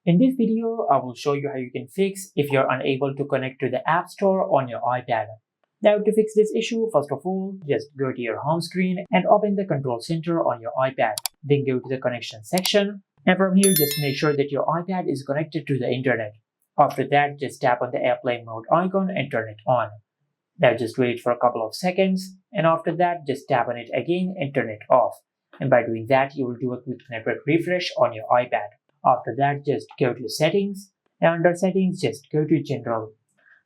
In this video, I will show you how you can fix if you're unable to connect to the App Store on your iPad. Now, to fix this issue, first of all, just go to your home screen and open the control center on your iPad. Then go to the connection section, and from here, just make sure that your iPad is connected to the internet. After that, just tap on the airplane mode icon and turn it on. Now just wait for a couple of seconds, and after that, just tap on it again and turn it off. And by doing that, you will do a quick network refresh on your iPad. After that, just go to settings, and under settings, just go to general.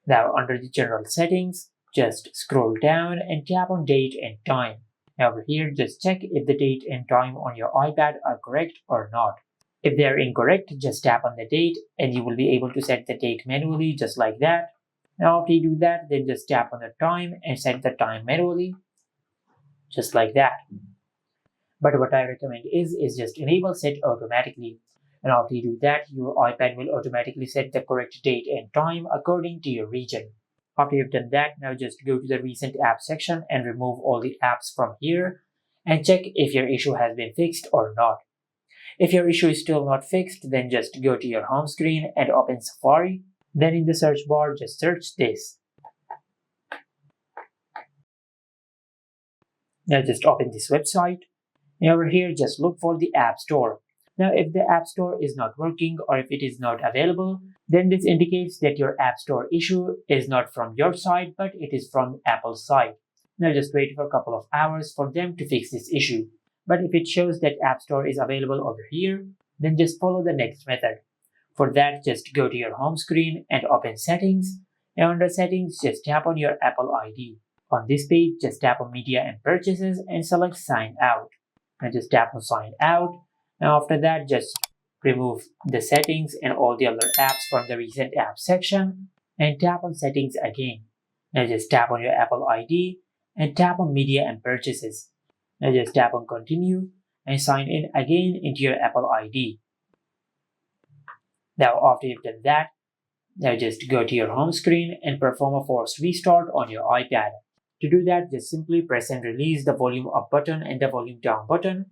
Now under the general settings, just scroll down and tap on date and time. Now over here, just check if the date and time on your iPad are correct or not. If they are incorrect, just tap on the date and you will be able to set the date manually just like that. Now after you do that, then just tap on the time and set the time manually just like that. But what I recommend is just enable set automatically. And after you do that, your iPad will automatically set the correct date and time according to your region. After you've done that, now just go to the recent apps section and remove all the apps from here and check if your issue has been fixed or not. If your issue is still not fixed, then just go to your home screen and open Safari. Then in the search bar, just search this. Now just open this website. And over here, just look for the App Store. Now if the App Store is not working or if it is not available, then this indicates that your App Store issue is not from your side, but it is from Apple's side. Now just wait for a couple of hours for them to fix this issue. But if it shows that App Store is available over here, then just follow the next method. For that, just go to your home screen and open Settings. And under Settings, just tap on your Apple ID. On this page, just tap on Media and Purchases and select Sign Out. Now just tap on Sign Out. And after that, just remove the settings and all the other apps from the recent apps section and tap on Settings again. Now just tap on your Apple ID and tap on Media and Purchases. Now just tap on Continue and sign in again into your Apple ID. Now after you've done that, now just go to your home screen and perform a forced restart on your iPad. To do that, just simply press and release the volume up button and the volume down button.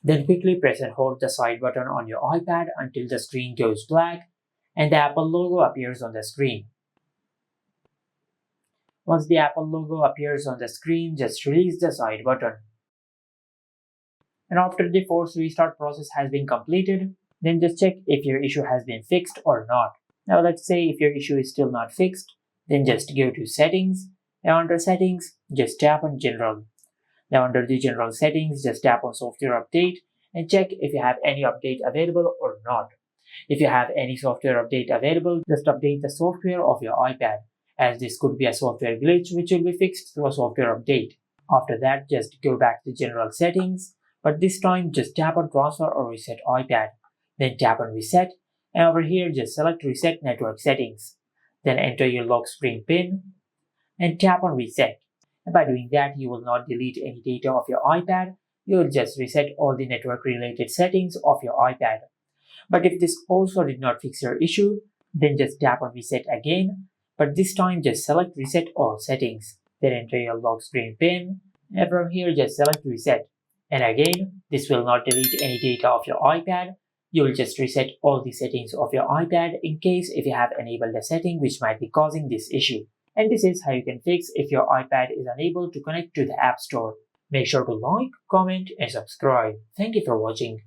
Then quickly press and hold the side button on your iPad until the screen goes black and the Apple logo appears on the screen. Once the Apple logo appears on the screen, just release the side button. And after the forced restart process has been completed, then just check if your issue has been fixed or not. Now let's say if your issue is still not fixed, then just go to Settings, and under Settings, just tap on General. Now under the General Settings, just tap on Software Update and check if you have any update available or not. If you have any software update available, just update the software of your iPad, as this could be a software glitch which will be fixed through a software update. After that, just go back to General Settings, but this time just tap on Transfer or Reset iPad. Then tap on Reset, and over here just select Reset Network Settings. Then enter your lock screen PIN and tap on Reset. And by doing that, you will not delete any data of your iPad. You will just reset all the network related settings of your iPad. But if this also did not fix your issue, then just tap on Reset again. But this time just select Reset All Settings. Then enter your lock screen PIN, and from here just select Reset. And again, this will not delete any data of your iPad. You will just reset all the settings of your iPad in case if you have enabled a setting which might be causing this issue. And this is how you can fix if your iPad is unable to connect to the App Store. Make sure to like, comment, and subscribe. Thank you for watching.